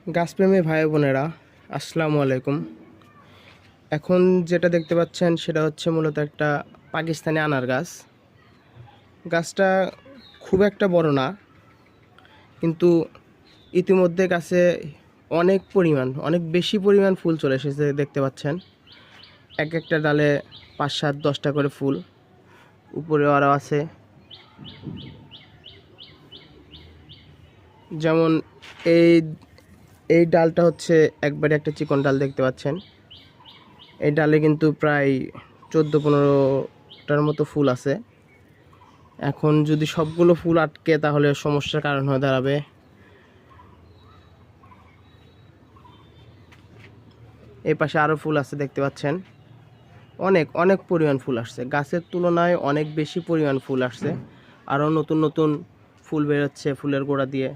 গাছপ্রেমী ভাই বোনেরা, আসসালামু আলাইকুম। এখন যেটা দেখতে পাচ্ছেন সেটা হচ্ছে মূলত একটা পাকিস্তানি আনার গাছ। গাছটা খুব একটা বড় না, কিন্তু ইতিমধ্যে গাছে অনেক বেশি পরিমাণ ফুল চলে এসেছে। দেখতে পাচ্ছেন এক একটা ডালে 5, 7, 10টা করে ফুল উপরে আরও আছে। যেমন এই এই ডালটা হচ্ছে একবারে একটা চিকন ডাল, দেখতে পাচ্ছেন। এই ডালে কিন্তু প্রায় 14-15টার মতো ফুল আছে। এখন যদি সবগুলো ফুল আটকে তাহলে সমস্যার কারণ হয়ে দাঁড়াবে। এই পাশে আরও ফুল আছে, দেখতে পাচ্ছেন। অনেক অনেক পরিমাণ ফুল আসছে, গাছের তুলনায় অনেক বেশি পরিমাণ ফুল আসছে। আরও নতুন নতুন ফুল বেরোচ্ছে ফুলের গোড়া দিয়ে।